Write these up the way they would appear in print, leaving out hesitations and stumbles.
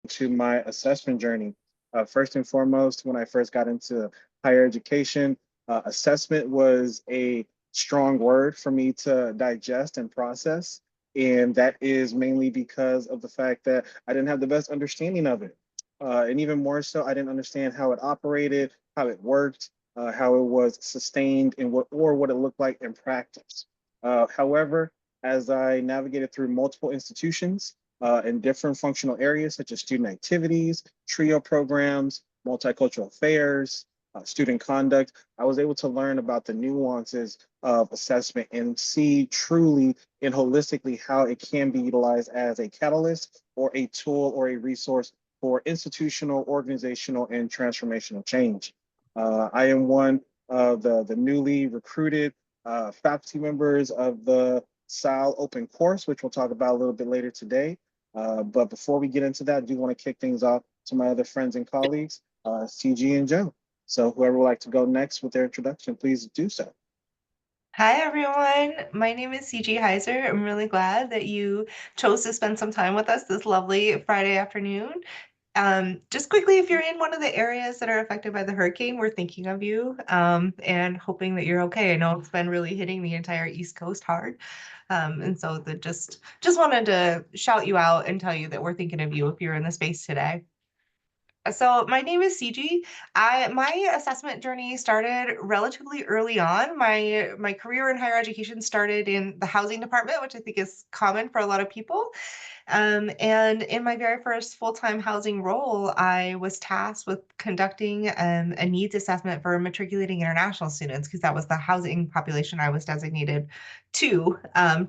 to my assessment journey. First and foremost, when I first got into higher education, assessment was a strong word for me to digest and process. And that is mainly because of the fact that I didn't have the best understanding of it. And even more so, I didn't understand how it operated, how it worked, how it was sustained, and what it looked like in practice. However, as I navigated through multiple institutions, in different functional areas such as student activities, TRIO programs, multicultural affairs, student conduct, I was able to learn about the nuances of assessment and see truly and holistically how it can be utilized as a catalyst or a tool or a resource for institutional, organizational, and transformational change. I am one of the newly recruited faculty members of the SAAL open course, which we'll talk about a little bit later today. But before we get into that, I do want to kick things off to my other friends and colleagues, CG and Joe. So whoever would like to go next with their introduction, please do so. Hi, everyone. My name is Ciji Heiser. I'm really glad that you chose to spend some time with us this lovely Friday afternoon. Just quickly, if you're in one of the areas that are affected by the hurricane, we're thinking of you and hoping that you're okay. I know it's been really hitting the entire East Coast hard. And so just wanted to shout you out and tell you that we're thinking of you if you're in the space today. So my name is CG. My assessment journey started relatively early on. My career in higher education started in the housing department, which I think is common for a lot of people. And in my very first full-time housing role, I was tasked with conducting a needs assessment for matriculating international students because that was the housing population I was designated to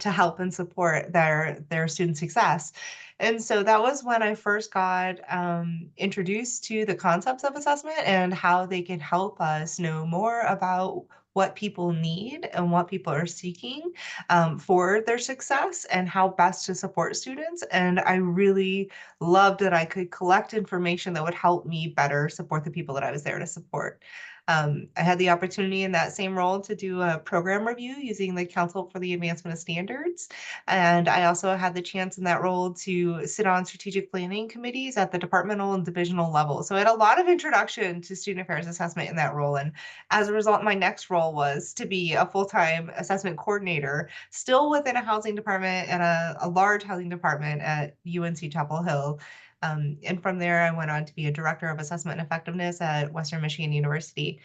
help and support their student success. And so that was when I first got introduced to the concepts of assessment and how they can help us know more about what people need and what people are seeking for their success and how best to support students. And I really loved that I could collect information that would help me better support the people that I was there to support. I had the opportunity in that same role to do a program review using the Council for the Advancement of Standards. And I also had the chance in that role to sit on strategic planning committees at the departmental and divisional level. So I had a lot of introduction to student affairs assessment in that role. And as a result, my next role was to be a full-time assessment coordinator, still within a housing department and a large housing department at UNC Chapel Hill. And from there, I went on to be a director of assessment and effectiveness at Western Michigan University.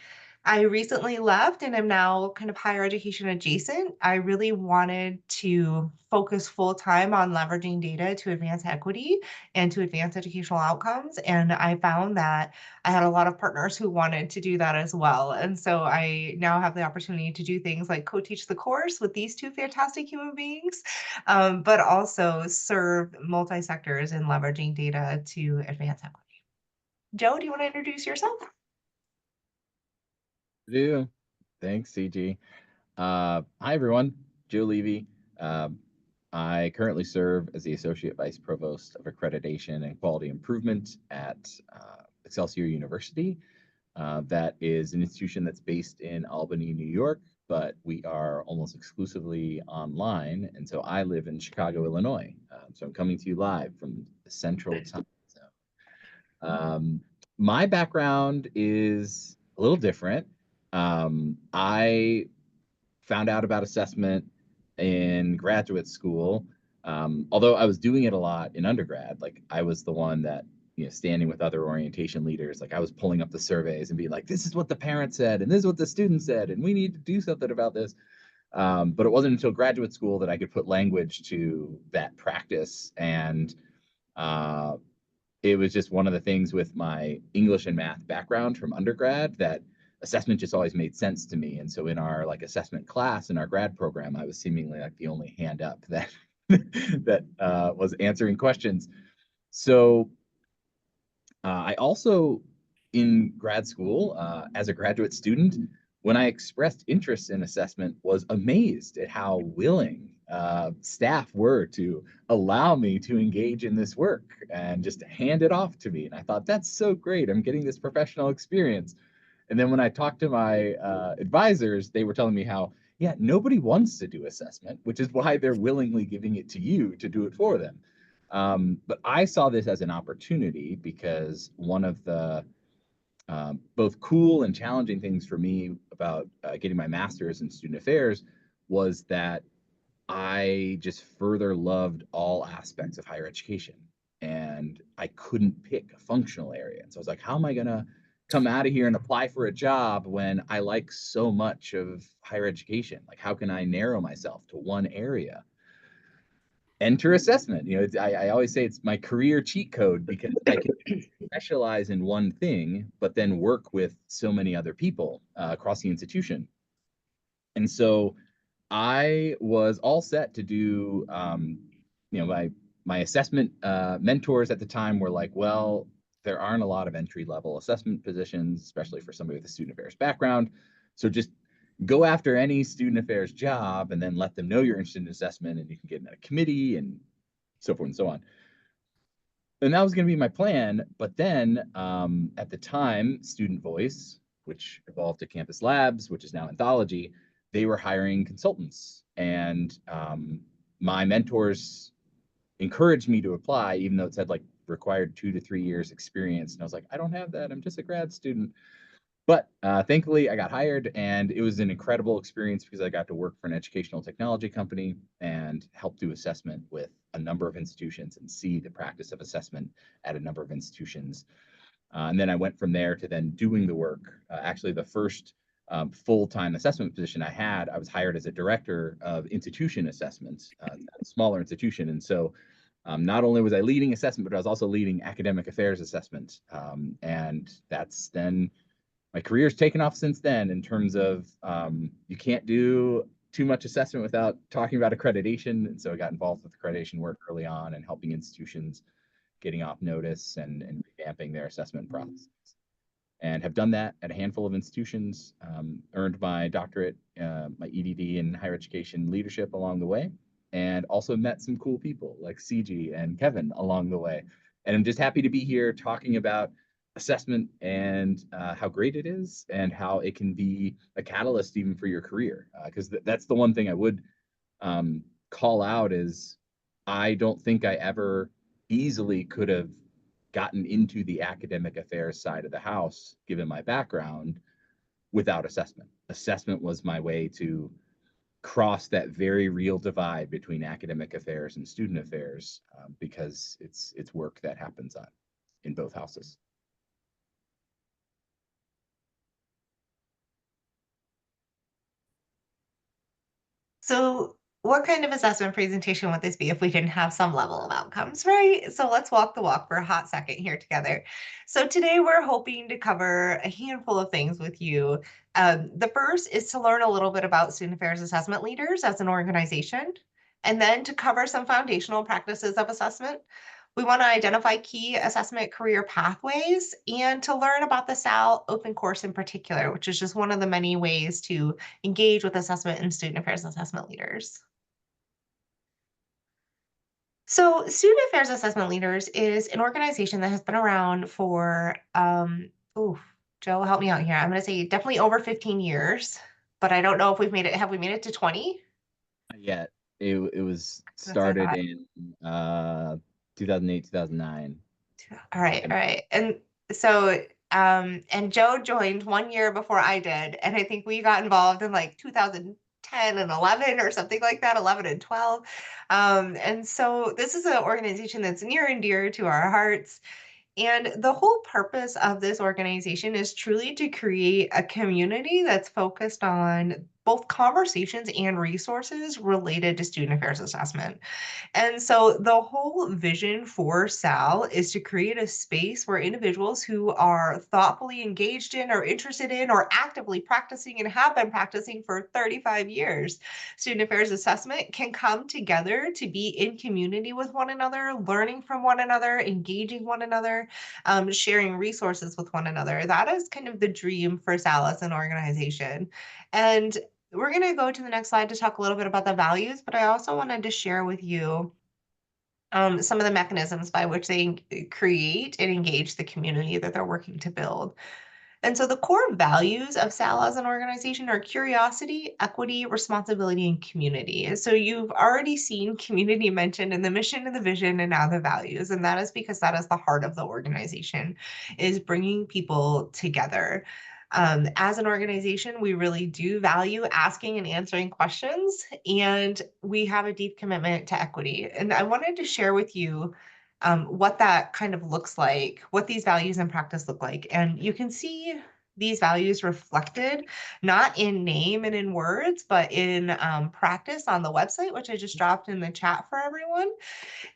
I recently left and am now kind of higher education adjacent. I really wanted to focus full time on leveraging data to advance equity and to advance educational outcomes. And I found that I had a lot of partners who wanted to do that as well. And so I now have the opportunity to do things like co-teach the course with these two fantastic human beings, but also serve multi-sectors in leveraging data to advance equity. Joe, do you want to introduce yourself? Do. Thanks, CG. Hi, everyone. Joe Levy. Um, I currently serve as the Associate Vice Provost of Accreditation and Quality Improvement at Excelsior University. That is an institution that's based in Albany, New York, but we are almost exclusively online. And so I live in Chicago, Illinois. So I'm coming to you live from the Central Time Zone. My background is a little different. I found out about assessment in graduate school. Although I was doing it a lot in undergrad, like I was the one that, standing with other orientation leaders, like I was pulling up the surveys and being like, this is what the parents said, and this is what the students said, and we need to do something about this. But it wasn't until graduate school that I could put language to that practice. And uh, it was just one of the things with my English and math background from undergrad that assessment just always made sense to me. And so in our like assessment class in our grad program, I was seemingly like the only hand up that that was answering questions. So I also in grad school as a graduate student, when I expressed interest in assessment, was amazed at how willing staff were to allow me to engage in this work and just hand it off to me. And I thought, that's so great. I'm getting this professional experience. And then when I talked to my advisors, they were telling me how, yeah, nobody wants to do assessment, which is why they're willingly giving it to you to do it for them. But I saw this as an opportunity because one of the both cool and challenging things for me about getting my master's in student affairs was that I just further loved all aspects of higher education. And I couldn't pick a functional area. And so I was like, how am I going to come out of here and apply for a job when I like so much of higher education? Like, how can I narrow myself to one area? Enter assessment. I always say it's my career cheat code because I can specialize in one thing, but then work with so many other people across the institution. And so I was all set to do, my assessment mentors at the time were like, well, there aren't a lot of entry level assessment positions, especially for somebody with a student affairs background. So just go after any student affairs job and then let them know you're interested in assessment and you can get in a committee and so forth and so on. And that was going to be my plan. But then at the time, Student Voice, which evolved to Campus Labs, which is now Anthology, they were hiring consultants. And my mentors encouraged me to apply, even though it said like required 2 to 3 years experience. And I was like, I don't have that. I'm just a grad student. But thankfully, I got hired, and it was an incredible experience because I got to work for an educational technology company and help do assessment with a number of institutions and see the practice of assessment at a number of institutions. And then I went from there to then doing the work. Actually, the first full-time assessment position I had, I was hired as a director of institution assessments, at a smaller institution. And so not only was I leading assessment, but I was also leading academic affairs assessment. And that's then my career's taken off since then in terms of you can't do too much assessment without talking about accreditation. And so I got involved with accreditation work early on and helping institutions getting off notice and revamping their assessment processes. And have done that at a handful of institutions, earned my doctorate, my EDD in higher education leadership along the way, and also met some cool people like Ciji and Kevin along the way. And I'm just happy to be here talking about assessment and how great it is and how it can be a catalyst even for your career. Because that's the one thing I would call out is I don't think I ever easily could have gotten into the academic affairs side of the house, given my background, without assessment. Assessment was my way to cross that very real divide between academic affairs and student affairs, because it's work that happens in both houses. So what kind of assessment presentation would this be if we didn't have some level of outcomes, right? So let's walk the walk for a hot second here together. So today we're hoping to cover a handful of things with you. The first is to learn a little bit about student affairs assessment leaders as an organization, and then to cover some foundational practices of assessment. We want to identify key assessment career pathways and to learn about the SAAL open course in particular, which is just one of the many ways to engage with assessment and student affairs assessment leaders. So Student Affairs Assessment Leaders is an organization that has been around for, Joe, help me out here. I'm going to say definitely over 15 years, but I don't know if have we made it to 20? Not yet. It was That's what I started thought. in 2008, 2009. All right. And so, and Joe joined 1 year before I did, and I think we got involved in like 2010 and 11 or something like that, 11 and 12. And so this is an organization that's near and dear to our hearts. And the whole purpose of this organization is truly to create a community that's focused on both conversations and resources related to student affairs assessment. And so the whole vision for SAAL is to create a space where individuals who are thoughtfully engaged in or interested in or actively practicing and have been practicing for 35 years student affairs assessment can come together to be in community with one another, learning from one another, engaging one another, sharing resources with one another. That is kind of the dream for SAAL as an organization. And we're going to go to the next slide to talk a little bit about the values, but I also wanted to share with you some of the mechanisms by which they create and engage the community that they're working to build. And so the core values of SAAL as an organization are curiosity, equity, responsibility, and community. And so you've already seen community mentioned in the mission and the vision and now the values. And that is because that is the heart of the organization, is bringing people together. As an organization, we really do value asking and answering questions, and we have a deep commitment to equity. And I wanted to share with you what that kind of looks like, what these values in practice look like. And you can see these values reflected not in name and in words, but in practice on the website, which I just dropped in the chat for everyone.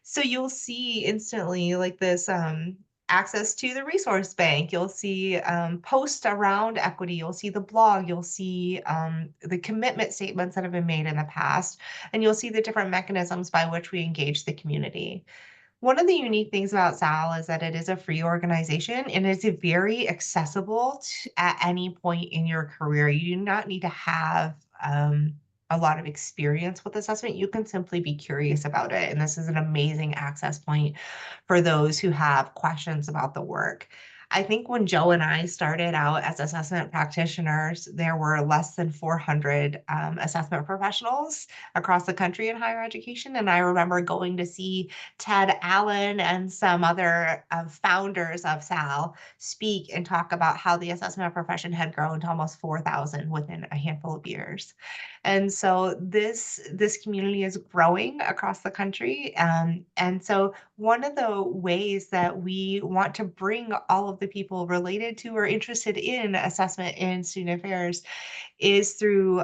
So you'll see instantly like this access to the resource bank. You'll see posts around equity. You'll see the blog. You'll see the commitment statements that have been made in the past. And you'll see the different mechanisms by which we engage the community. One of the unique things about SAAL is that it is a free organization and it's very accessible at any point in your career. You do not need to have a lot of experience with assessment. You can simply be curious about it. And this is an amazing access point for those who have questions about the work. I think when Joe and I started out as assessment practitioners, there were less than 400 assessment professionals across the country in higher education. And I remember going to see Ted Allen and some other founders of SAAL speak and talk about how the assessment profession had grown to almost 4,000 within a handful of years. And so this community is growing across the country. And so one of the ways that we want to bring all of the people related to or interested in assessment in student affairs is through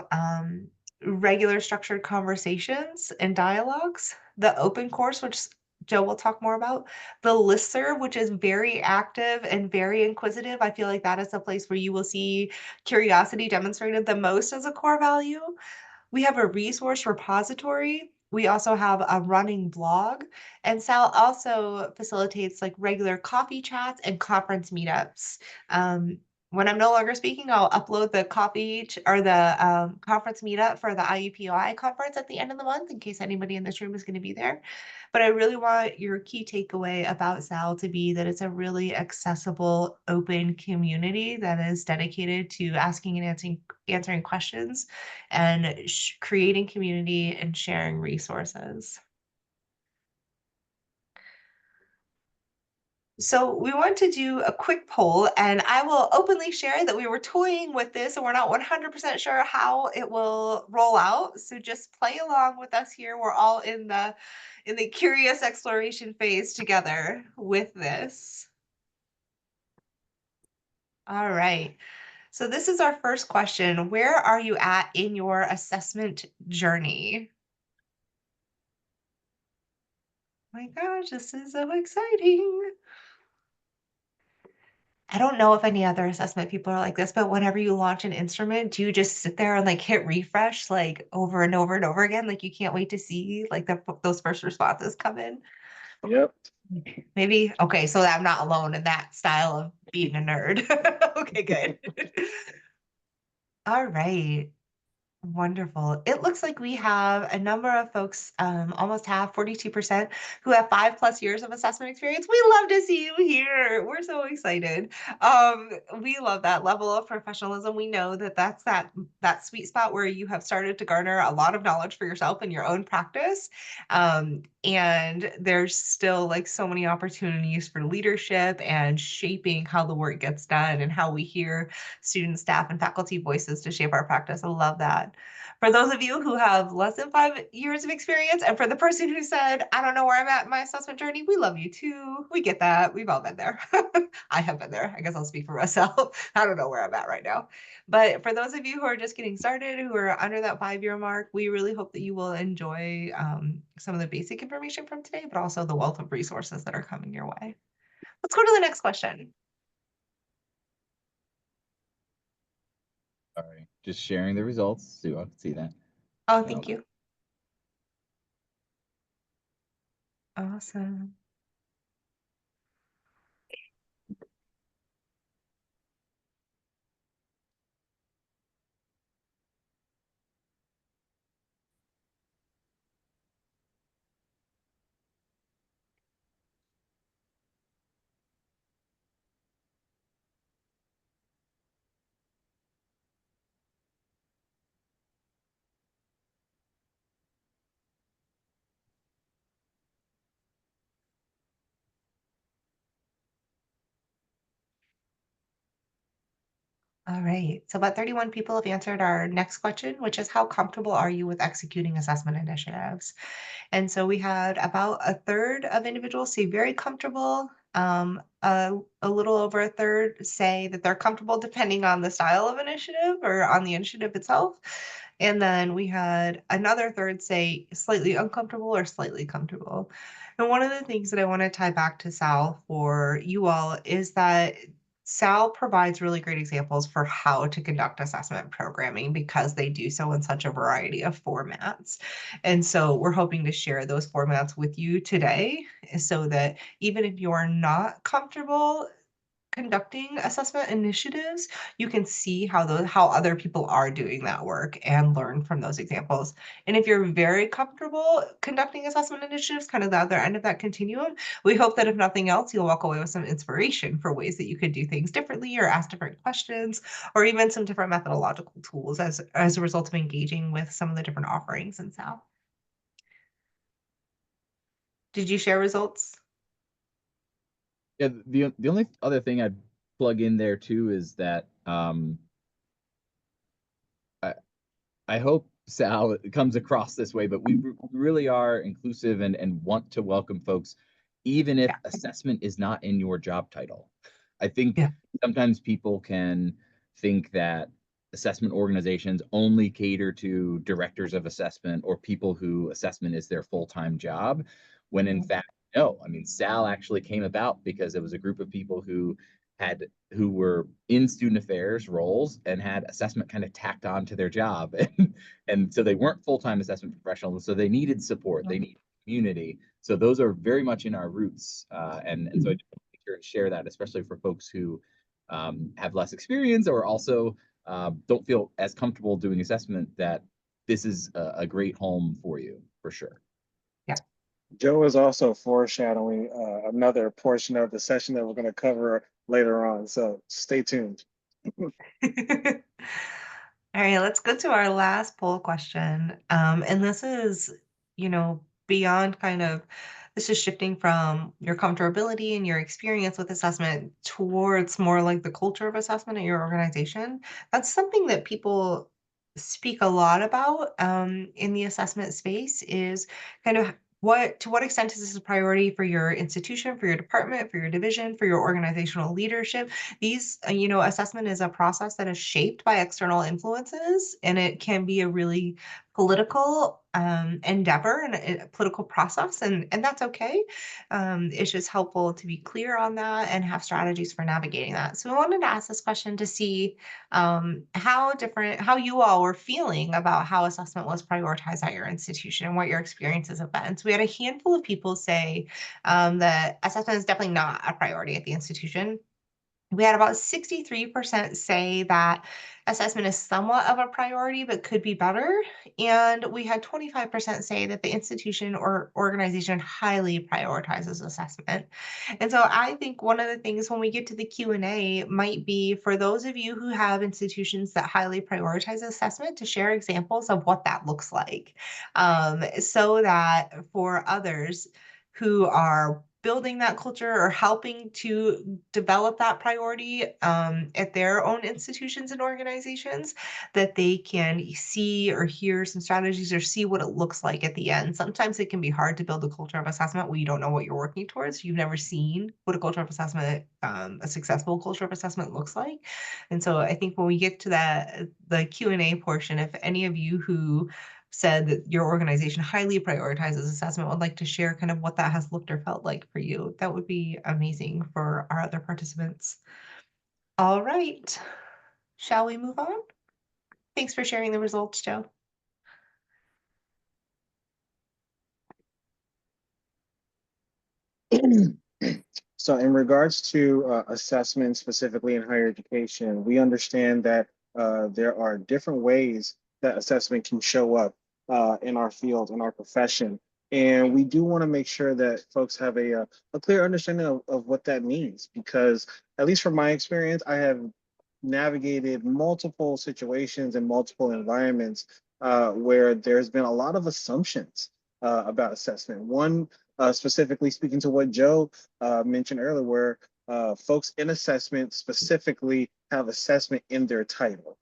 regular structured conversations and dialogues, the open course, which Joe will talk more about, the listserv, which is very active and very inquisitive. I feel like that is a place where you will see curiosity demonstrated the most as a core value. We have a resource repository. We also have a running blog, and SAL also facilitates like regular coffee chats and conference meetups. When I'm no longer speaking, I'll upload the or the conference meetup for the IUPOI conference at the end of the month in case anybody in this room is going to be there. But I really want your key takeaway about SAL to be that it's a really accessible, open community that is dedicated to asking and answering questions and creating community and sharing resources. So we want to do a quick poll, and I will openly share that we were toying with this and we're not 100% sure how it will roll out. So just play along with us here. We're all in the curious exploration phase together with this. All right. So this is our first question. Where are you at in your assessment journey? My gosh, this is so exciting. I don't know if any other assessment people are like this, but whenever you launch an instrument, do you just sit there and like hit refresh like over and over and over again? Like you can't wait to see like those first responses come in. Yep. Maybe. Okay, so I'm not alone in that style of being a nerd. Okay, good. All right. Wonderful. It looks like we have a number of folks, almost half, 42%, who have 5+ years of assessment experience. We love to see you here. We're so excited. We love that level of professionalism. We know that that's that sweet spot where you have started to garner a lot of knowledge for yourself in your own practice. And there's still like so many opportunities for leadership and shaping how the work gets done and how we hear student, staff, and faculty voices to shape our practice. I love that. For those of you who have less than 5 years of experience, and for the person who said, I don't know where I'm at in my assessment journey, we love you too. We get that. We've all been there. I have been there. I guess I'll speak for myself. I don't know where I'm at right now. But for those of you who are just getting started, who are under that 5-year mark, we really hope that you will enjoy some of the basic information from today, but also the wealth of resources that are coming your way. Let's go to the next question. All right, just sharing the results so I can see that. Oh, thank you. Awesome. All right. So about 31 people have answered our next question, which is how comfortable are you with executing assessment initiatives? And so we had about a third of individuals say very comfortable. A little over a third say that they're comfortable depending on the style of initiative or on the initiative itself. And then we had another third say slightly uncomfortable or slightly comfortable. And one of the things that I want to tie back to SAL for you all is that SAL provides really great examples for how to conduct assessment programming because they do so in such a variety of formats. And so we're hoping to share those formats with you today so that even if you're not comfortable conducting assessment initiatives, you can see how other people are doing that work and learn from those examples. And if you're very comfortable conducting assessment initiatives, kind of the other end of that continuum, we hope that if nothing else, you'll walk away with some inspiration for ways that you could do things differently or ask different questions, or even some different methodological tools as a result of engaging with some of the different offerings in SAL. Did you share results? Yeah, the only other thing I'd plug in there too is that I hope Sal comes across this way, but we really are inclusive and want to welcome folks, even if Yeah. assessment is not in your job title. I think Yeah. sometimes people can think that assessment organizations only cater to directors of assessment or people who assessment is their full-time job, when in fact, no. I mean, SAL actually came about because it was a group of people who were in student affairs roles and had assessment kind of tacked on to their job. And so they weren't full-time assessment professionals. So they needed support, they needed community. So those are very much in our roots. And so I just want to make sure and share that, especially for folks who have less experience or also don't feel as comfortable doing assessment, that this is a great home for you, for sure. Yeah. Joe is also foreshadowing another portion of the session that we're going to cover later on. So stay tuned. All right, let's go to our last poll question. And this is, beyond this is shifting from your comfortability and your experience with assessment towards more like the culture of assessment at your organization. That's something that people speak a lot about in the assessment space is kind of to what extent is this a priority for your institution, for your department, for your division, for your organizational leadership? These, assessment is a process that is shaped by external influences, and it can be a really political endeavor and a political process, and that's okay. It's just helpful to be clear on that and have strategies for navigating that. So we wanted to ask this question to see how you all were feeling about how assessment was prioritized at your institution and what your experiences have been. So we had a handful of people say that assessment is definitely not a priority at the institution. We had about 63% say that assessment is somewhat of a priority, but could be better. And we had 25% say that the institution or organization highly prioritizes assessment. And so I think one of the things when we get to the Q&A might be for those of you who have institutions that highly prioritize assessment to share examples of what that looks like. So that for others who are building that culture or helping to develop that priority at their own institutions and organizations, that they can see or hear some strategies or see what it looks like at the end. Sometimes it can be hard to build a culture of assessment when you don't know what you're working towards. You've never seen what a culture of assessment, a successful culture of assessment looks like. And so I think when we get to the Q&A portion, if any of you who said that your organization highly prioritizes assessment would like to share kind of what that has looked or felt like for you, that would be amazing for our other participants. All right, shall we move on? Thanks for sharing the results, Joe. So in regards to assessment specifically in higher education, we understand that there are different ways that assessment can show up in our field, in our profession. And we do want to make sure that folks have a clear understanding of what that means, because at least from my experience, I have navigated multiple situations and multiple environments where there's been a lot of assumptions about assessment. One specifically speaking to what Joe mentioned earlier, where folks in assessment specifically have assessment in their title.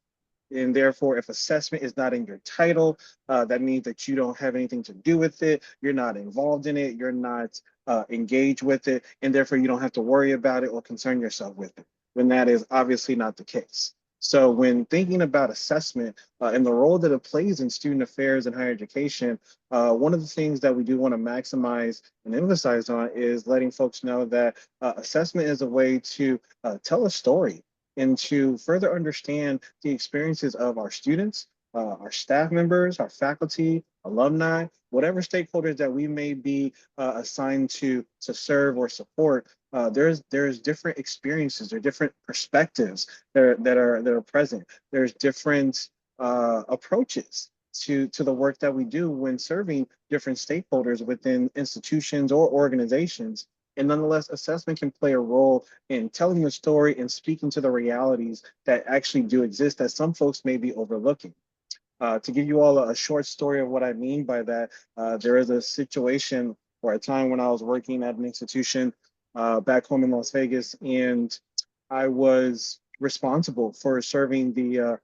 And therefore, if assessment is not in your title, that means that you don't have anything to do with it. You're not involved in it. You're not engaged with it. And therefore, you don't have to worry about it or concern yourself with it, when that is obviously not the case. So when thinking about assessment and the role that it plays in student affairs and higher education, one of the things that we do want to maximize and emphasize on is letting folks know that assessment is a way to tell a story and to further understand the experiences of our students, our staff members, our faculty, alumni, whatever stakeholders that we may be assigned to serve or support. There's different experiences, there are different perspectives that are present. There's different approaches to the work that we do when serving different stakeholders within institutions or organizations. And nonetheless, assessment can play a role in telling the story and speaking to the realities that actually do exist that some folks may be overlooking. To give you all a short story of what I mean by that, there is a situation or a time when I was working at an institution back home in Las Vegas, and I was responsible for serving the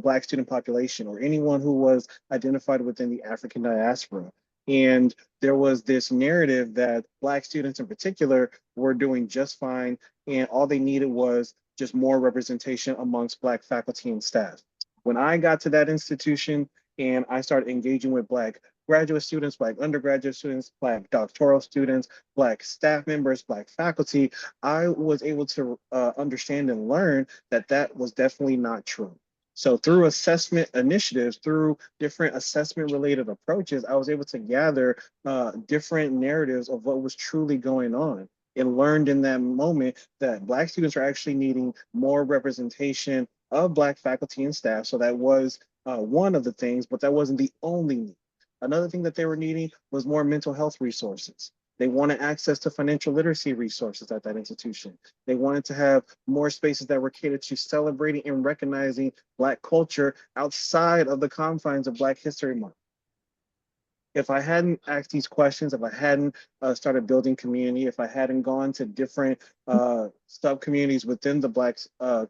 Black student population or anyone who was identified within the African diaspora. And there was this narrative that Black students in particular were doing just fine, and all they needed was just more representation amongst Black faculty and staff. When I got to that institution and I started engaging with Black graduate students, Black undergraduate students, Black doctoral students, Black staff members, Black faculty, I was able to understand and learn that that was definitely not true. So through assessment initiatives, through different assessment related approaches, I was able to gather different narratives of what was truly going on, and learned in that moment that Black students are actually needing more representation of Black faculty and staff. So that was one of the things, but that wasn't the only need. Another thing that they were needing was more mental health resources. They wanted access to financial literacy resources at that institution. They wanted to have more spaces that were catered to celebrating and recognizing Black culture outside of the confines of Black History Month. If I hadn't asked these questions, if I hadn't started building community, if I hadn't gone to different sub communities within the Black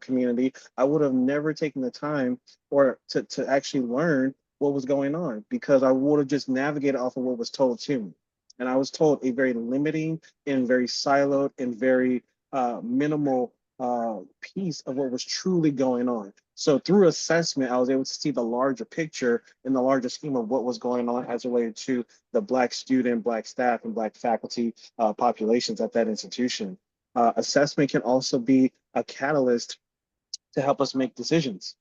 community, I would have never taken the time or to actually learn what was going on, because I would have just navigated off of what was told to me. And I was told a very limiting and very siloed and very minimal piece of what was truly going on. So through assessment, I was able to see the larger picture and the larger scheme of what was going on as related to the Black student, Black staff, and Black faculty populations at that institution. Assessment can also be a catalyst to help us make decisions.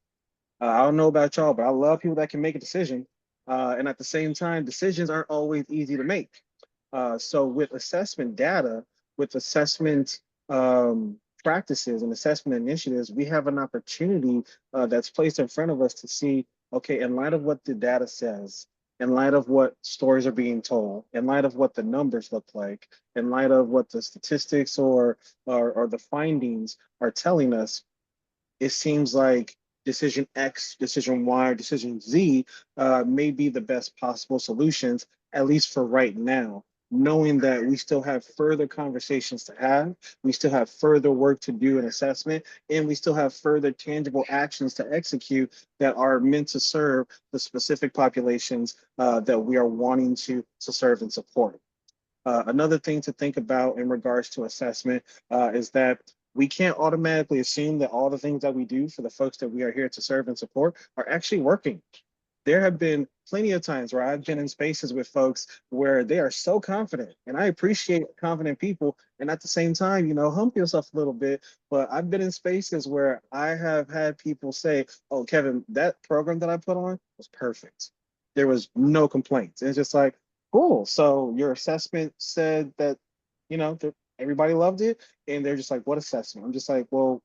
I don't know about y'all, but I love people that can make a decision. And at the same time, decisions aren't always easy to make. So with assessment data, with assessment practices and assessment initiatives, we have an opportunity that's placed in front of us to see, okay, in light of what the data says, in light of what stories are being told, in light of what the numbers look like, in light of what the statistics or the findings are telling us, it seems like decision X, decision Y, or decision Z may be the best possible solutions, at least for right now, knowing that we still have further conversations to have, we still have further work to do in assessment, and we still have further tangible actions to execute that are meant to serve the specific populations that we are wanting to serve and support. Another thing to think about in regards to assessment is that we can't automatically assume that all the things that we do for the folks that we are here to serve and support are actually working. There have been plenty of times where I've been in spaces with folks where they are so confident, and I appreciate confident people. And at the same time, hump yourself a little bit. But I've been in spaces where I have had people say, "Oh, Kevin, that program that I put on was perfect. There was no complaints." And it's just like, cool. So your assessment said that, that everybody loved it, and they're just like, "What assessment?" I'm just like, "Well,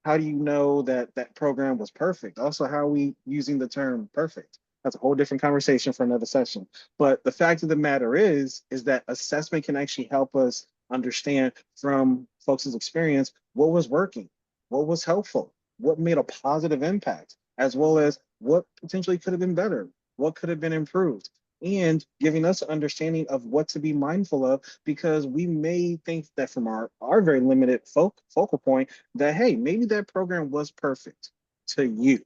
how do you know that that program was perfect? Also, how are we using the term perfect?" That's a whole different conversation for another session. But the fact of the matter is that assessment can actually help us understand from folks' experience what was working, what was helpful, what made a positive impact, as well as what potentially could have been better, what could have been improved. and giving us an understanding of what to be mindful of, because we may think that from our very limited focal point that, hey, maybe that program was perfect to you,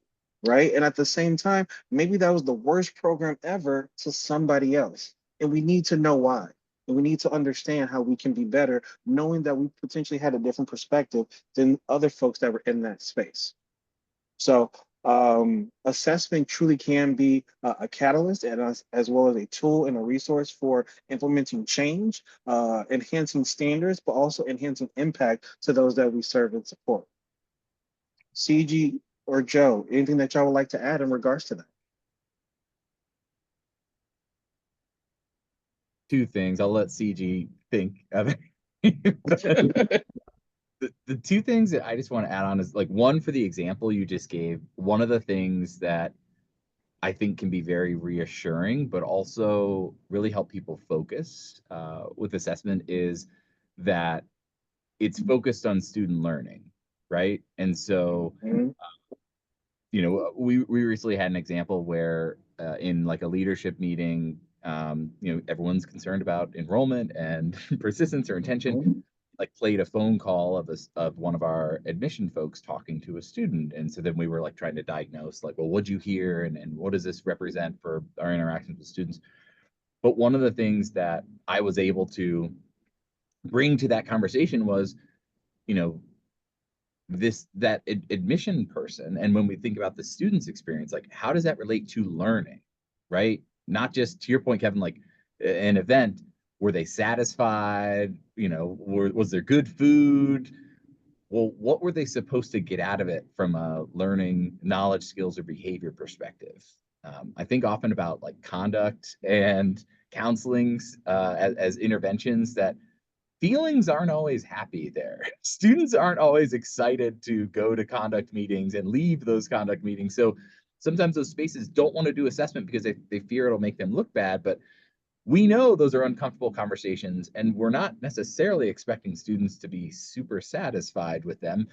right? And at the same time, maybe that was the worst program ever to somebody else. And we need to know why. And we need to understand how we can be better, knowing that we potentially had a different perspective than other folks that were in that space. So assessment truly can be a catalyst and as well as a tool and a resource for implementing change, enhancing standards, but also enhancing impact to those that we serve and support. CG or Joe, anything that y'all would like to add in regards to that? Two things. I'll let CG think of it. The two things that I just want to add on is, like, one, for the example you just gave, one of the things that I think can be very reassuring, but also really help people focus with assessment is that it's focused on student learning, right? And so, Mhm. we recently had an example where in like a leadership meeting, everyone's concerned about enrollment and persistence or intention, like played a phone call of one of our admission folks talking to a student. And so then we were like trying to diagnose, like, well, what'd you hear, and what does this represent for our interactions with students? But one of the things that I was able to bring to that conversation was, you know, admission person, and when we think about the student's experience, like, how does that relate to learning, right? Not just, to your point, Kevin, like an event, were they satisfied, was there good food? Well, what were they supposed to get out of it from a learning, knowledge, skills, or behavior perspective? I think often about like conduct and counselings as interventions, that feelings aren't always happy there. Students aren't always excited to go to conduct meetings and leave those conduct meetings. So sometimes those spaces don't want to do assessment because they fear it'll make them look bad. But we know those are uncomfortable conversations, and we're not necessarily expecting students to be super satisfied with them.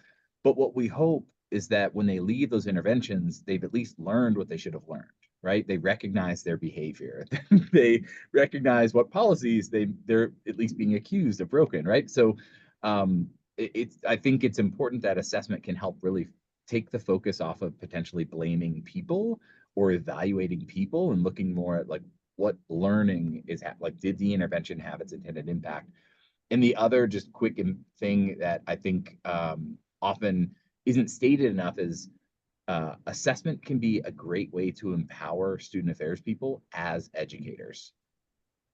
But what we hope is that when they leave those interventions, they've at least learned what they should have learned, right? They recognize their behavior. They recognize what policies they're at least being accused of broken, right? So I think it's important that assessment can help really take the focus off of potentially blaming people or evaluating people, and looking more at like what learning is like, did the intervention have its intended impact? And the other just quick thing that I think often isn't stated enough is assessment can be a great way to empower student affairs people as educators.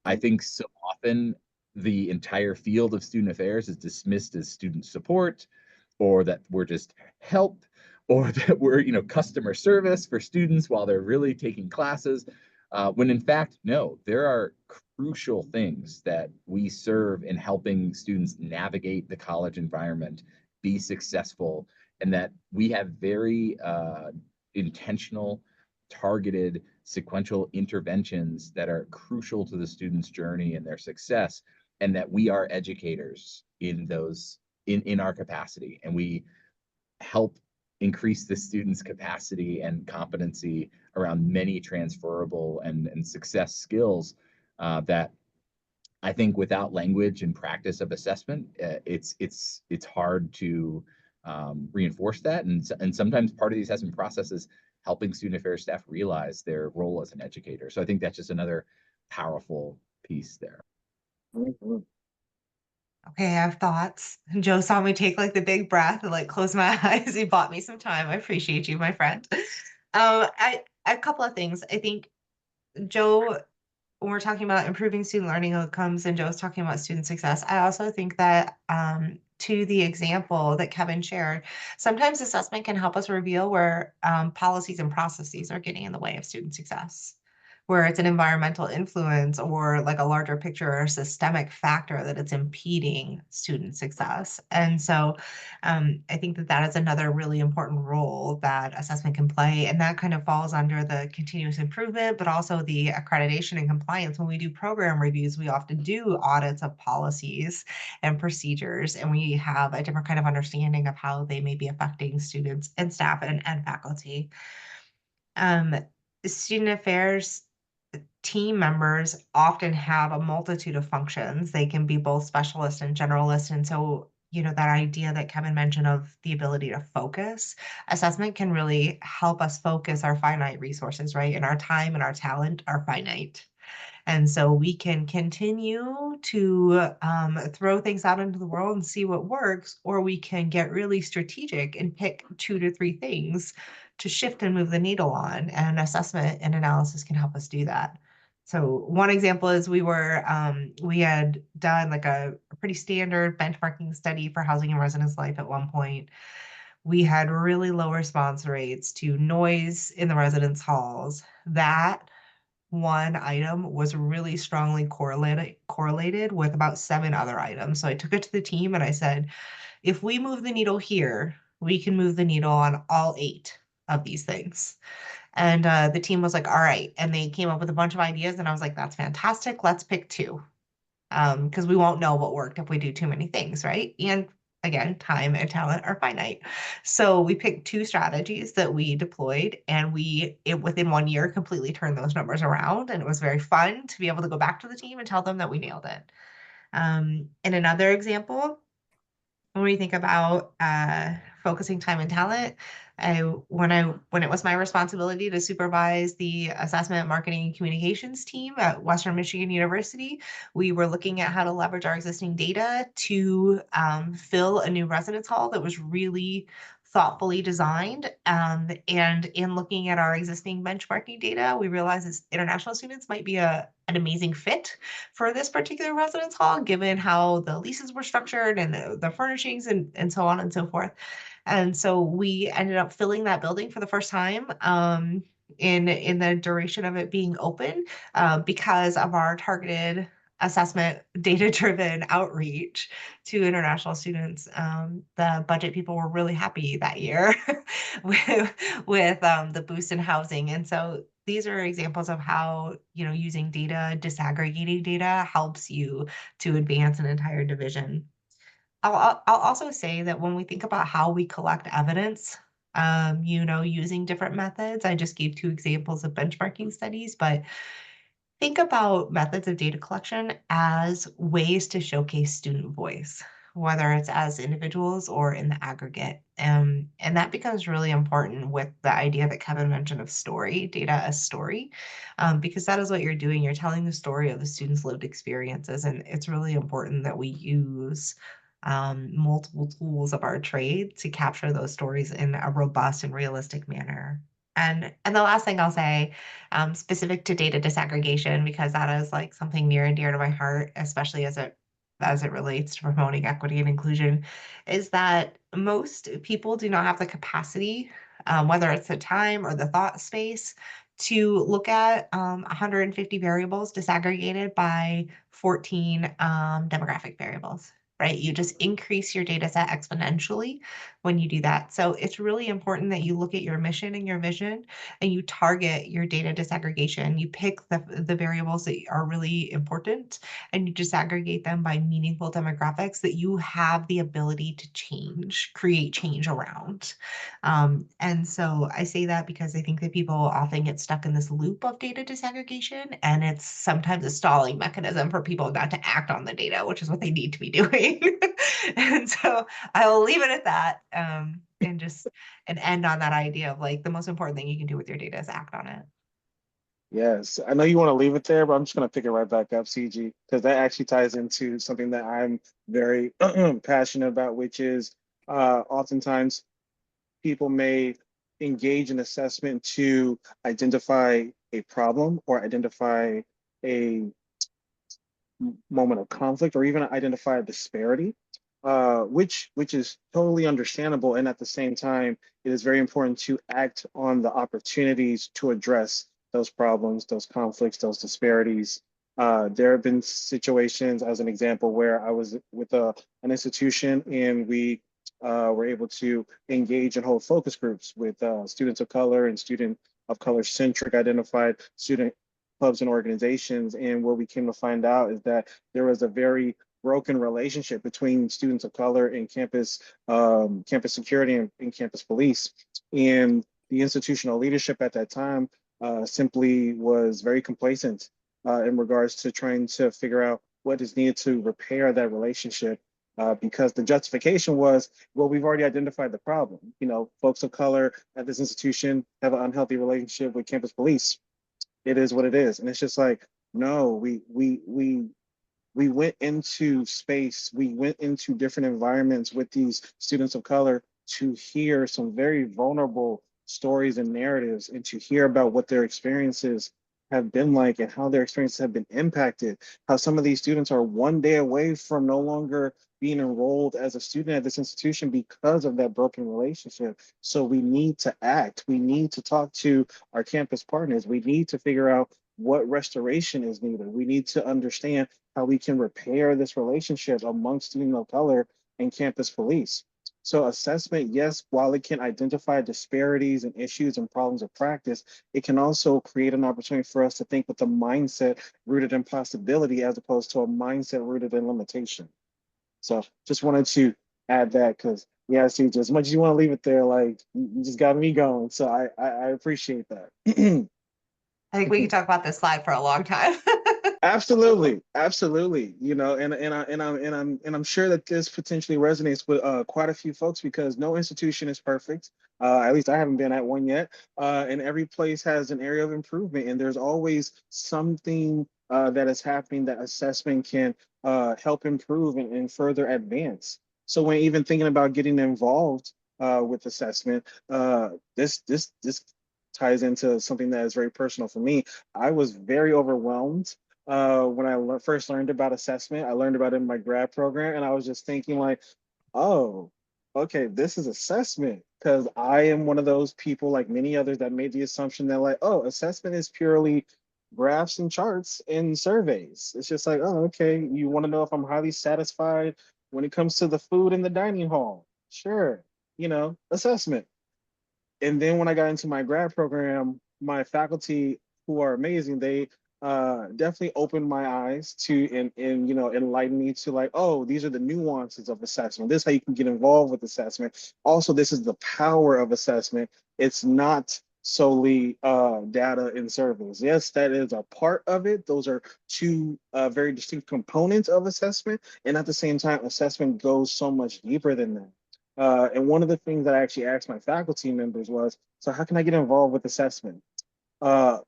I think so often the entire field of student affairs is dismissed as student support, or that we're just help, or that we're, customer service for students while they're really taking classes. When in fact, no, there are crucial things that we serve in helping students navigate the college environment, be successful, and that we have very intentional, targeted, sequential interventions that are crucial to the student's journey and their success, and that we are educators in those, in our capacity, and we help increase the student's capacity and competency around many transferable and success skills that I think without language and practice of assessment, it's hard to reinforce that. And sometimes part of the assessment process is helping student affairs staff realize their role as an educator. So I think that's just another powerful piece there. Mhm. Okay, I have thoughts. Joe saw me take like the big breath and like close my eyes. He bought me some time. I appreciate you, my friend. A couple of things. I think Joe, when we're talking about improving student learning outcomes and Joe's talking about student success, I also think that to the example that Kevin shared, sometimes assessment can help us reveal where policies and processes are getting in the way of student success, where it's an environmental influence or like a larger picture or systemic factor that it's impeding student success. And so I think that that is another really important role that assessment can play. And that kind of falls under the continuous improvement, but also the accreditation and compliance. When we do program reviews, we often do audits of policies and procedures, and we have a different kind of understanding of how they may be affecting students and staff and faculty. Um, Student affairs team members often have a multitude of functions. They can be both specialist and generalist. And so, that idea that Kevin mentioned of the ability to focus, assessment can really help us focus our finite resources, right? And our time and our talent are finite. And so we can continue to throw things out into the world and see what works, or we can get really strategic and pick 2 to 3 things to shift and move the needle on. And assessment and analysis can help us do that. So one example is we had done like a pretty standard benchmarking study for housing and residence life at one point. We had really low response rates to noise in the residence halls. That one item was really strongly correlated with about 7 other items. So I took it to the team and I said, if we move the needle here, we can move the needle on all 8 of these things. And the team was like, all right. And they came up with a bunch of ideas. And I was like, that's fantastic. Let's pick 2. Because we won't know what worked if we do too many things, right? And again, time and talent are finite. So we picked 2 strategies that we deployed, and within 1 year completely turned those numbers around. And it was very fun to be able to go back to the team and tell them that we nailed it. In another example, when we think about focusing time and talent, when it was my responsibility to supervise the assessment, marketing, and communications team at Western Michigan University, we were looking at how to leverage our existing data to fill a new residence hall that was really thoughtfully designed. And in looking at our existing benchmarking data, we realized that international students might be an amazing fit for this particular residence hall, given how the leases were structured and the furnishings and so on and so forth. And so we ended up filling that building for the first time in the duration of it being open because of our targeted assessment, data-driven outreach to international students. The budget people were really happy that year with the boost in housing. And so these are examples of how, using data, disaggregating data helps you to advance an entire division. I'll also say that when we think about how we collect evidence, using different methods, I just gave 2 examples of benchmarking studies, but think about methods of data collection as ways to showcase student voice, whether it's as individuals or in the aggregate. And that becomes really important with the idea that Kevin mentioned of story, data as story, because that is what you're doing. You're telling the story of the students' lived experiences. And it's really important that we use multiple tools of our trade to capture those stories in a robust and realistic manner. And the last thing I'll say, specific to data disaggregation, because that is like something near and dear to my heart, especially as it relates to promoting equity and inclusion, is that most people do not have the capacity, whether it's the time or the thought space, to look at 150 variables disaggregated by 14 demographic variables. Right? You just increase your data set exponentially when you do that. So it's really important that you look at your mission and your vision and you target your data disaggregation. You pick the variables that are really important and you disaggregate them by meaningful demographics that you have the ability to create change around. And so I say that because I think that people often get stuck in this loop of data disaggregation, and it's sometimes a stalling mechanism for people not to act on the data, which is what they need to be doing. And so I will leave it at that, and end on that idea of like the most important thing you can do with your data is act on it. Yes, I know you want to leave it there, but I'm just going to pick it right back up, CG, because that actually ties into something that I'm very passionate about, which is oftentimes people may engage in assessment to identify a problem or identify a moment of conflict or even identify a disparity, which is totally understandable. And at the same time, it is very important to act on the opportunities to address those problems, those conflicts, those disparities. There have been situations, as an example, where I was with an institution and we were able to engage and hold focus groups with students of color and student of color centric identified student clubs and organizations. And what we came to find out is that there was a very broken relationship between students of color and campus campus security and campus police. And the institutional leadership at that time simply was very complacent in regards to trying to figure out what is needed to repair that relationship. Because the justification was, well, we've already identified the problem. You know, folks of color at this institution have an unhealthy relationship with campus police. It is what it is, and it's just like, no, we went into space, we went into different environments with these students of color to hear some very vulnerable stories and narratives and to hear about what their experiences have been like and how their experiences have been impacted. How some of these students are one day away from no longer being enrolled as a student at this institution because of that broken relationship. So we need to act. We need to talk to our campus partners. We need to figure out what restoration is needed. We need to understand how we can repair this relationship amongst students of color and campus police. So assessment, yes, while it can identify disparities and issues and problems of practice, it can also create an opportunity for us to think with a mindset rooted in possibility as opposed to a mindset rooted in limitation. So just wanted to add that because yeah, see, as much as you want to leave it there, like you just got me going. So I appreciate that. I think we could talk about this slide for a long time. Absolutely, absolutely. You know, and I'm sure that this potentially resonates with quite a few folks because no institution is perfect. At least I haven't been at one yet. And every place has an area of improvement, and there's always something that is happening that assessment can help improve and further advance. So when even thinking about getting involved with assessment, this ties into something that is very personal for me. I was very overwhelmed when I first learned about assessment. I learned about it in my grad program, and I was just thinking like, oh, okay, this is assessment. Because I am one of those people, like many others, that made the assumption that like, oh, assessment is purely graphs and charts and surveys. It's just like, oh, okay, you want to know if I'm highly satisfied when it comes to the food in the dining hall. Sure, assessment. And then when I got into my grad program, my faculty who are amazing, they definitely opened my eyes to and enlighten me to like, oh, these are the nuances of assessment. This is how you can get involved with assessment. Also, this is the power of assessment. It's not solely data and surveys. Yes, that is a part of it. Those are two very distinct components of assessment. And at the same time, assessment goes so much deeper than that. And one of the things that I actually asked my faculty members was, so how can I get involved with assessment? Uh,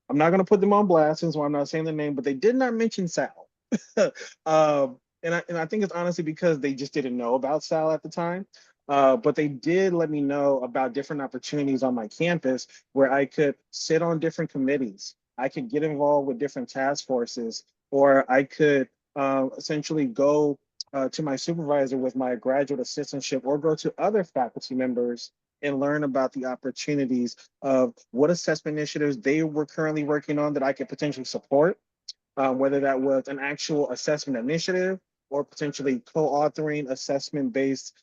I'm not going to put them on blast since I'm not saying the name, but they did not mention SAAL. And I think it's honestly because they just didn't know about SAAL at the time. But they did let me know about different opportunities on my campus where I could sit on different committees. I could get involved with different task forces, or I could essentially go to my supervisor with my graduate assistantship or go to other faculty members and learn about the opportunities of what assessment initiatives they were currently working on that I could potentially support, whether that was an actual assessment initiative or potentially co-authoring assessment-based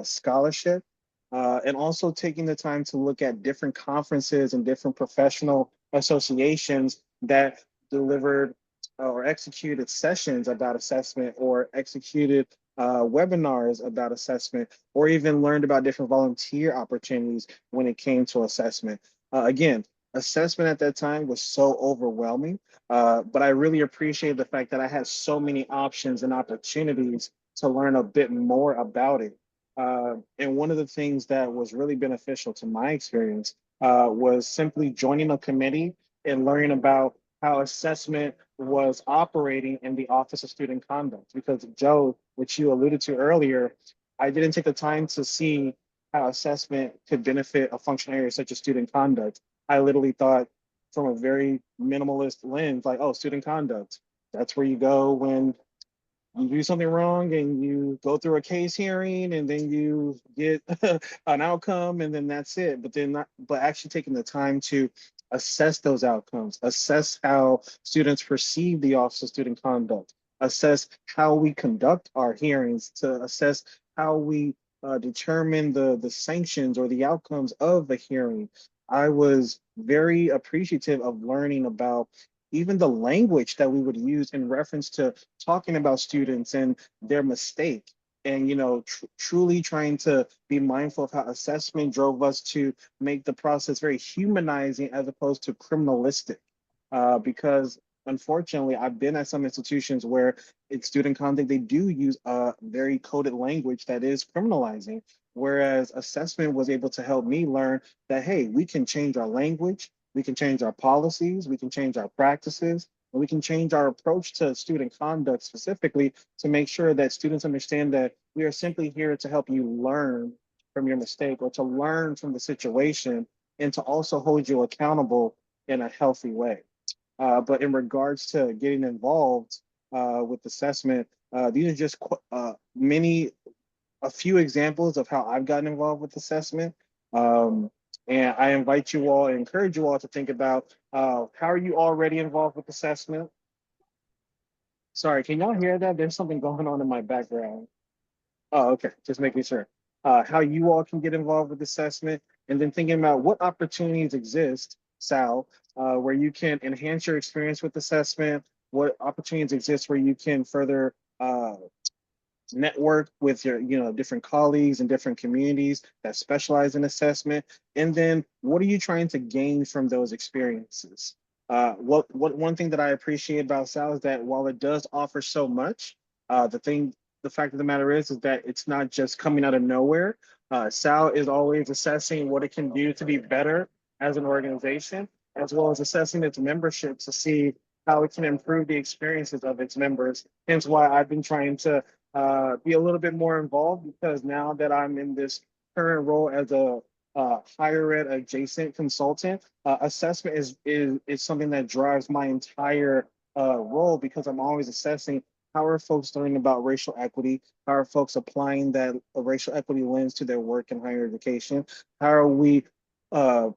scholarship, and also taking the time to look at different conferences and different professional associations that delivered or executed sessions about assessment or executed webinars about assessment or even learned about different volunteer opportunities when it came to assessment. Again, assessment at that time was so overwhelming, but I really appreciate the fact that I had so many options and opportunities to learn a bit more about it. And one of the things that was really beneficial to my experience was simply joining a committee and learning about how assessment was operating in the Office of Student Conduct. Because Joe, which you alluded to earlier, I didn't take the time to see how assessment could benefit a function area such as student conduct. I literally thought from a very minimalist lens, like, oh, student conduct. That's where you go when you do something wrong and you go through a case hearing and then you get an outcome and then that's it. But actually taking the time to assess those outcomes, assess how students perceive the Office of Student Conduct, assess how we conduct our hearings, to assess how we determine the sanctions or the outcomes of the hearing. I was very appreciative of learning about even the language that we would use in reference to talking about students and their mistake and truly trying to be mindful of how assessment drove us to make the process very humanizing as opposed to criminalistic. Because unfortunately, I've been at some institutions where in student conduct, they do use a very coded language that is criminalizing, whereas assessment was able to help me learn that, hey, we can change our language, we can change our policies, we can change our practices, and we can change our approach to student conduct specifically to make sure that students understand that we are simply here to help you learn from your mistake or to learn from the situation and to also hold you accountable in a healthy way. But in regards to getting involved with assessment, these are just a few examples of how I've gotten involved with assessment. Um, and I invite you all, and encourage you all to think about how are you already involved with assessment? Sorry, can y'all hear that? There's something going on in my background. Oh, okay. Just making sure. How you all can get involved with assessment, and then thinking about what opportunities exist, Sal, where you can enhance your experience with assessment, what opportunities exist where you can further network with your different colleagues and different communities that specialize in assessment, and then what are you trying to gain from those experiences. What one thing that I appreciate about Sal is that while it does offer so much, the fact of the matter is that it's not just coming out of nowhere. Sal is always assessing what it can do to be better as an organization, as well as assessing its membership to see how it can improve the experiences of its members. Hence why I've been trying to be a little bit more involved, because now that I'm in this current role as a higher ed adjacent consultant, assessment is something that drives my entire role, because I'm always assessing how are folks learning about racial equity, how are folks applying that racial equity lens to their work in higher education, how are we uh,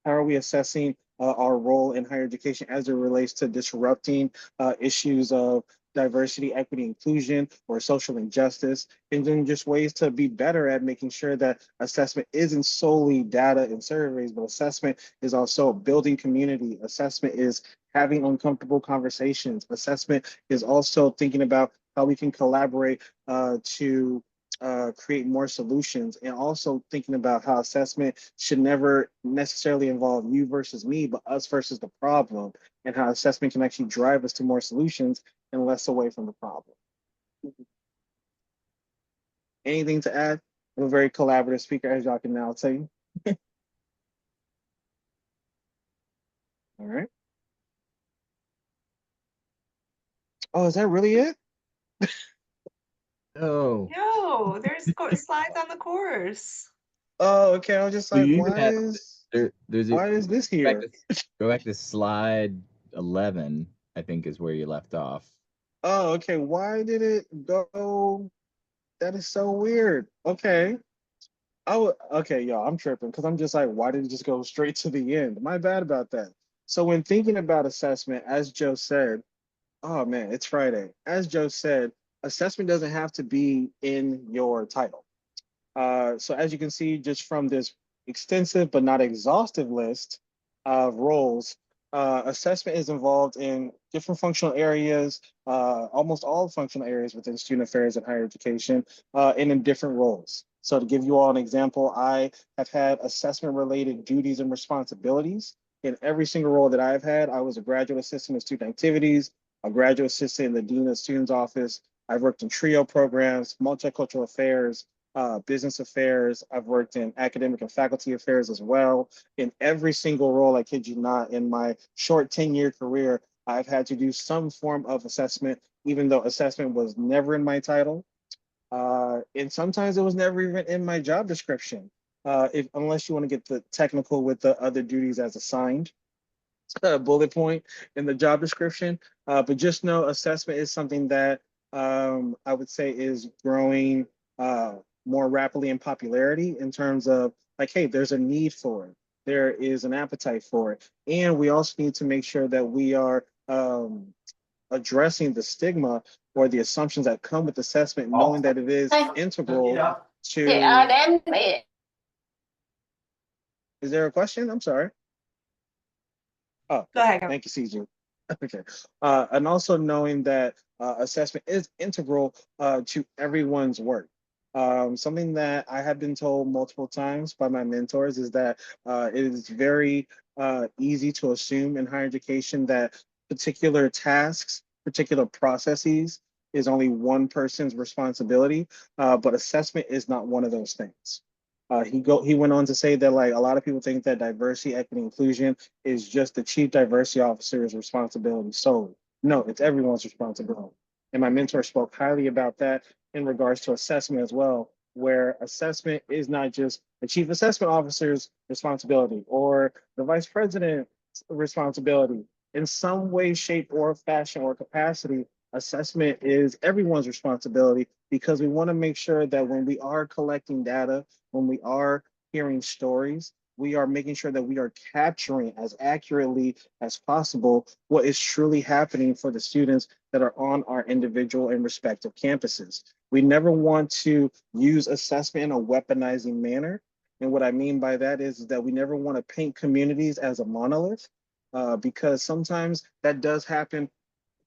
how are we assessing our role in higher education as it relates to disrupting issues of diversity, equity, inclusion, or social injustice, and then just ways to be better at making sure that assessment isn't solely data and surveys, but assessment is also building community. Assessment is having uncomfortable conversations. Assessment is also thinking about how we can collaborate to create more solutions, and also thinking about how assessment should never necessarily involve you versus me, but us versus the problem, and how assessment can actually drive us to more solutions and less away from the problem. Anything to add? I'm a very collaborative speaker, as y'all can now see. All right. Oh, is that really it? Oh, No, there's slides on the course. Oh, okay. I was just so like, you why have is there's why is this go back here? go back to slide 11, I think is where you left off. Oh, okay. Why did it go? That is so weird. Okay. Okay, y'all, I'm tripping because I'm just like, why did it just go straight to the end? My bad about that. So when thinking about assessment, as Joe said, oh man, it's Friday. As Joe said, assessment doesn't have to be in your title. So as you can see, just from this extensive but not exhaustive list of roles, assessment is involved in different functional areas, almost all functional areas within student affairs and higher education, and in different roles. So to give you all an example, I have had assessment related duties and responsibilities. In every single role that I've had, I was a graduate assistant in student activities, a graduate assistant in the dean of students office. I've worked in TRIO programs, multicultural affairs, business affairs. I've worked in academic and faculty affairs as well. In every single role, I kid you not, in my short 10-year career, I've had to do some form of assessment, even though assessment was never in my title. And sometimes it was never even in my job description, unless you want to get the technical with the other duties as assigned. Bullet point in the job description. But just know assessment is something that I would say is growing more rapidly in popularity, in terms of like, hey, there's a need for it. There is an appetite for it. And we also need to make sure that we are addressing the stigma or the assumptions that come with assessment, knowing that it is integral to. Is there a question? I'm sorry. Oh, Go ahead. thank you, CJ. Okay. And also knowing that assessment is integral to everyone's work. Something that I have been told multiple times by my mentors is that it is very easy to assume in higher education that particular tasks, particular processes is only one person's responsibility, but assessment is not one of those things. He went on to say that like a lot of people think that diversity, equity, inclusion is just the chief diversity officer's responsibility solely. No, it's everyone's responsibility. And my mentor spoke highly about that in regards to assessment as well, where assessment is not just the chief assessment officer's responsibility or the vice president's responsibility. In some way, shape, or fashion or capacity, assessment is everyone's responsibility because we want to make sure that when we are collecting data, when we are hearing stories, we are making sure that we are capturing as accurately as possible what is truly happening for the students that are on our individual and respective campuses. We never want to use assessment in a weaponizing manner. And what I mean by that is that we never want to paint communities as a monolith, because sometimes that does happen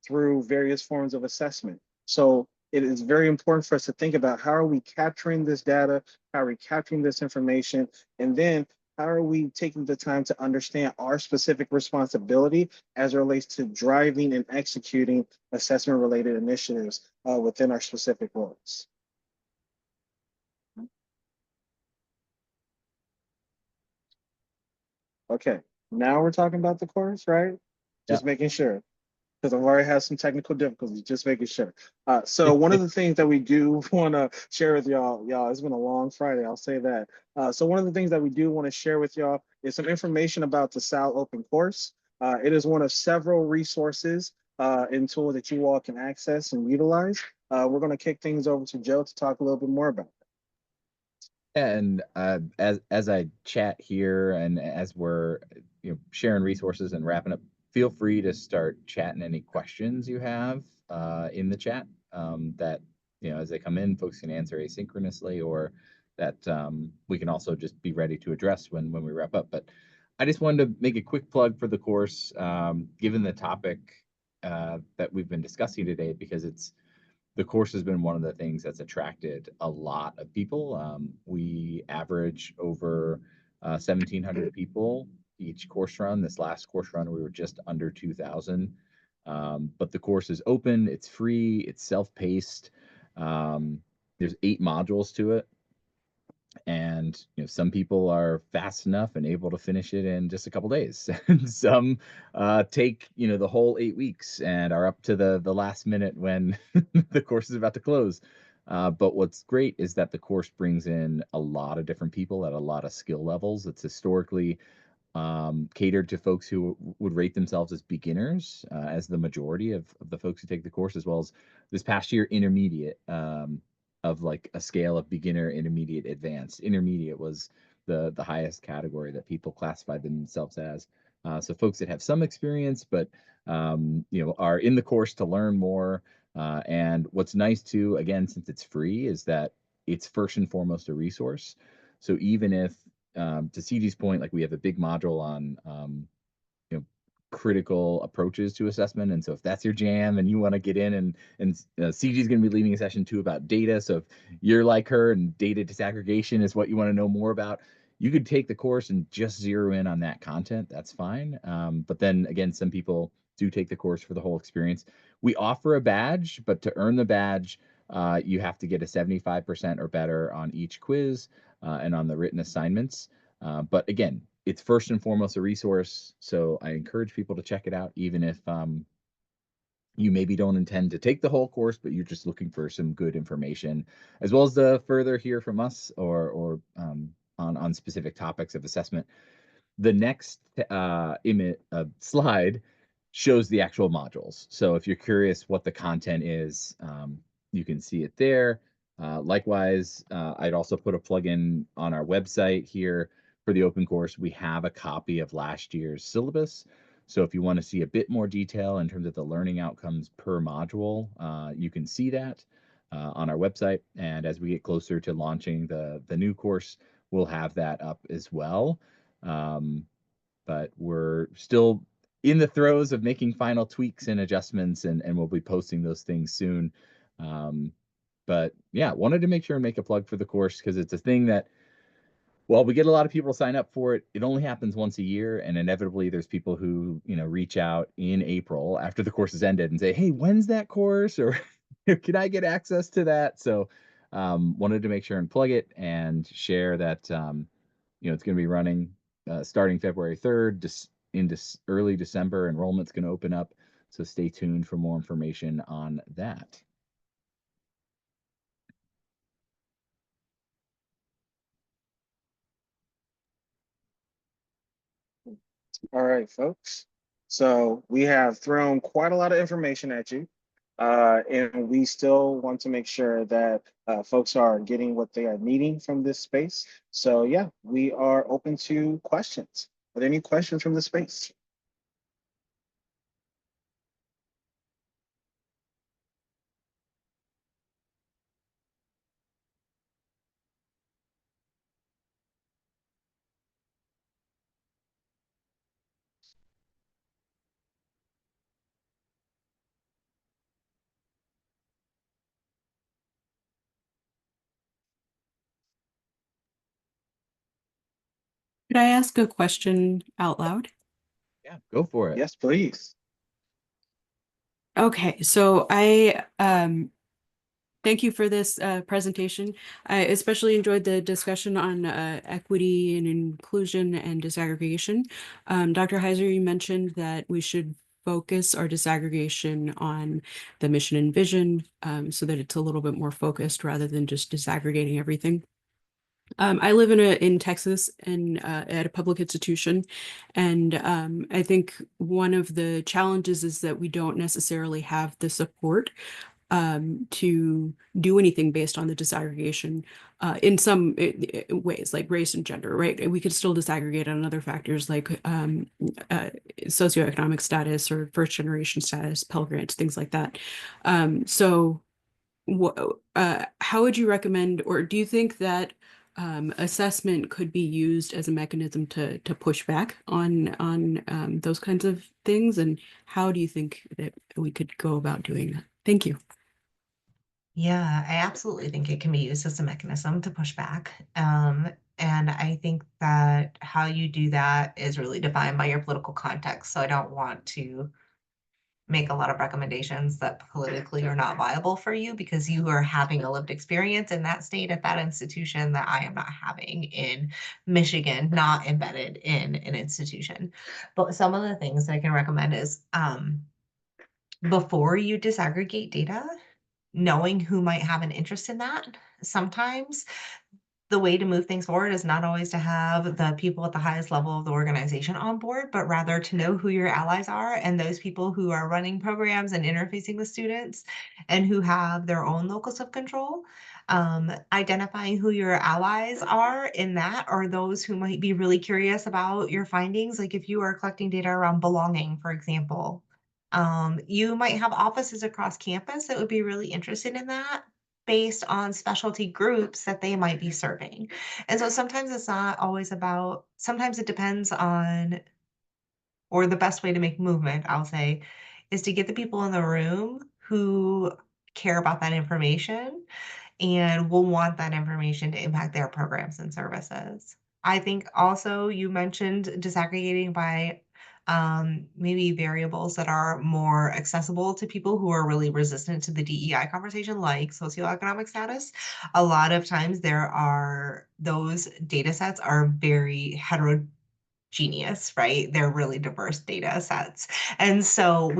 through various forms of assessment. So it is very important for us to think about how are we capturing this data, how are we capturing this information, and then how are we taking the time to understand our specific responsibility as it relates to driving and executing assessment related initiatives within our specific roles. Okay, now we're talking about the course, right? Just Yep. making sure, because I've already had some technical difficulties, just making sure. So one of the things that we do want to share with y'all, it's been a long Friday, I'll say that. So one of the things that we do want to share with y'all is some information about the SAAL open course. It is one of several resources and tools that you all can access and utilize. We're going to kick things over to Joe to talk a little bit more about it. And as I chat here and as we're sharing resources and wrapping up, feel free to start chatting any questions you have in the chat that as they come in, folks can answer asynchronously, or that we can also just be ready to address when we wrap up. But I just wanted to make a quick plug for the course, given the topic that we've been discussing today, because the course has been one of the things that's attracted a lot of people. We average over 1,700 people each course run. This last course run, we were just under 2,000. But the course is open, it's free, it's self-paced. There's 8 modules to it. And some people are fast enough and able to finish it in just a couple days. And some take the whole 8 weeks and are up to the last minute when the course is about to close. But what's great is that the course brings in a lot of different people at a lot of skill levels. It's historically catered to folks who would rate themselves as beginners, as the majority of the folks who take the course, as well as this past year intermediate, of like a scale of beginner, intermediate, advanced. Intermediate was the highest category that people classify themselves as. So folks that have some experience, but are in the course to learn more. And what's nice too, again, since it's free, is that it's first and foremost a resource. So even if, to Ciji's point, like we have a big module on critical approaches to assessment, and so if that's your jam and you want to get in, and Ciji's going to be leading a session too about data, so if you're like her and data disaggregation is what you want to know more about, you could take the course and just zero in on that content. That's fine. But then again, some people do take the course for the whole experience. We offer a badge, but to earn the badge, you have to get a 75% or better on each quiz and on the written assignments. But again, it's first and foremost a resource, so I encourage people to check it out, even if you maybe don't intend to take the whole course, but you're just looking for some good information, as well as to further hear from us or on specific topics of assessment. The next slide shows the actual modules. So if you're curious what the content is, you can see it there. Likewise, I'd also put a plugin on our website here for the open course. We have a copy of last year's syllabus. So if you want to see a bit more detail in terms of the learning outcomes per module, you can see that on our website. And as we get closer to launching the new course, we'll have that up as well. But we're still in the throes of making final tweaks and adjustments, and we'll be posting those things soon. Um, but yeah, wanted to make sure and make a plug for the course because it's a thing that, well, we get a lot of people sign up for it. It only happens once a year, and inevitably there's people who, reach out in April after the course has ended and say, "Hey, when's that course?" or "Can I get access to that?" So, wanted to make sure and plug it and share that, it's going to be running starting February 3rd, just into early December. Enrollment's going to open up, so stay tuned for more information on that. All right, folks. So we have thrown quite a lot of information at you, and we still want to make sure that folks are getting what they are needing from this space. So yeah, we are open to questions. Are there any questions from the space? Could I ask a question out loud? Yeah, go for it. Yes, please. Okay, so I thank you for this presentation. I especially enjoyed the discussion on equity and inclusion and disaggregation. Dr. Heiser, you mentioned that we should focus our disaggregation on the mission and vision so that it's a little bit more focused rather than just disaggregating everything. I live in Texas and at a public institution, and I think one of the challenges is that we don't necessarily have the support to do anything based on the disaggregation in some ways, like race and gender, right? We could still disaggregate on other factors like socioeconomic status or first generation status, Pell Grants, things like that. So how would you recommend, or do you think that assessment could be used as a mechanism to push back on those kinds of things? And how do you think that we could go about doing that? Thank you. Yeah, I absolutely think it can be used as a mechanism to push back. And I think that how you do that is really defined by your political context. So I don't want to make a lot of recommendations that politically are not viable for you because you are having a lived experience in that state at that institution that I am not having in Michigan, not embedded in an institution. But some of the things that I can recommend is before you disaggregate data, knowing who might have an interest in that. Sometimes the way to move things forward is not always to have the people at the highest level of the organization on board, but rather to know who your allies are and those people who are running programs and interfacing with students and who have their own locus of control. Identifying who your allies are in that are those who might be really curious about your findings. Like if you are collecting data around belonging, for example, you might have offices across campus that would be really interested in that based on specialty groups that they might be serving. And so sometimes it's not always about, sometimes it depends on, or the best way to make movement, I'll say, is to get the people in the room who care about that information and will want that information to impact their programs and services. I think also you mentioned disaggregating by maybe variables that are more accessible to people who are really resistant to the DEI conversation, like socioeconomic status. A lot of times there are those data sets are very heterogeneous, right? They're really diverse data sets. And so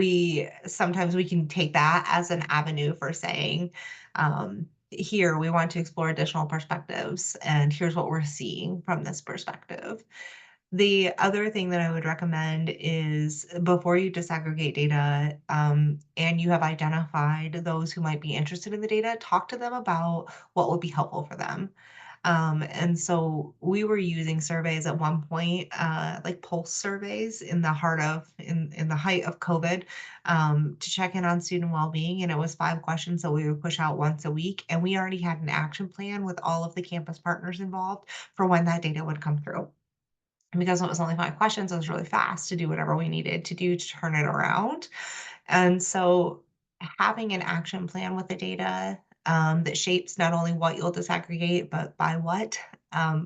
sometimes we can take that as an avenue for saying, here we want to explore additional perspectives, and here's what we're seeing from this perspective. The other thing that I would recommend is before you disaggregate data, and you have identified those who might be interested in the data, talk to them about what would be helpful for them. And so we were using surveys at one point, like pulse surveys in the height of COVID, to check in on student well-being. And it was 5 questions that we would push out once a week. And we already had an action plan with all of the campus partners involved for when that data would come through. And because it was only 5 questions, it was really fast to do whatever we needed to do to turn it around. And so having an action plan with the data that shapes not only what you'll disaggregate, but by what,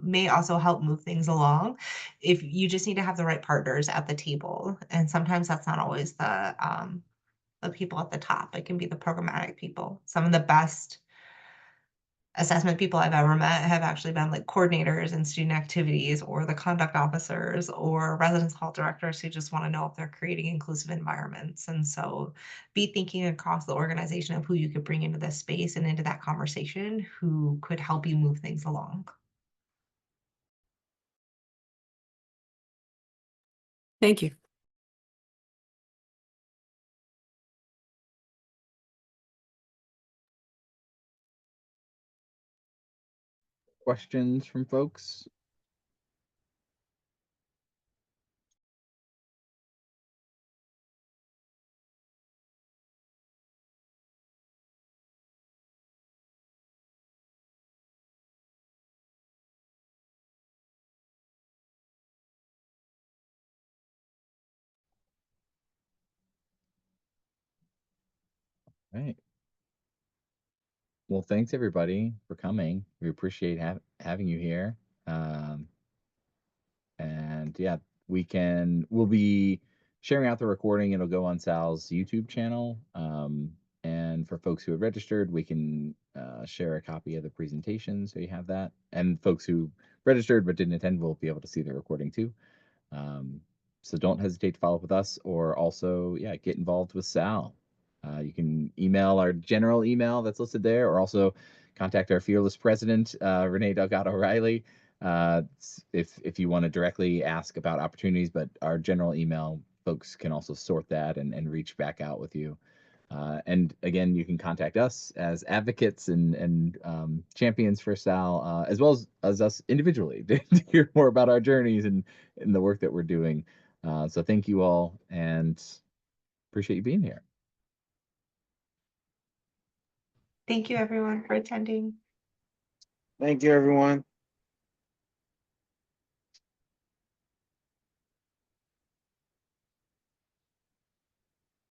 may also help move things along. If you just need to have the right partners at the table, and sometimes that's not always the people at the top. It can be the programmatic people. Some of the best assessment people I've ever met have actually been like coordinators in student activities or the conduct officers or residence hall directors who just want to know if they're creating inclusive environments. And so be thinking across the organization of who you could bring into this space and into that conversation who could help you move things along. Thank you. Questions from folks? Right. Well, thanks everybody for coming. We appreciate having you here. And yeah, we'll be sharing out the recording. It'll go on SAAL's YouTube channel. And for folks who have registered, we can share a copy of the presentation so you have that. And folks who registered but didn't attend will be able to see the recording too. So don't hesitate to follow up with us, or also, yeah, get involved with SAAL. You can email our general email that's listed there, or also contact our fearless president, Renee Delgado Riley, if you want to directly ask about opportunities. But our general email, folks can also sort that and reach back out with you. And again, you can contact us as advocates and champions for SAAL, as well as us individually to hear more about our journeys and the work that we're doing. So thank you all, and appreciate you being here. Thank you everyone for attending. Thank you, everyone.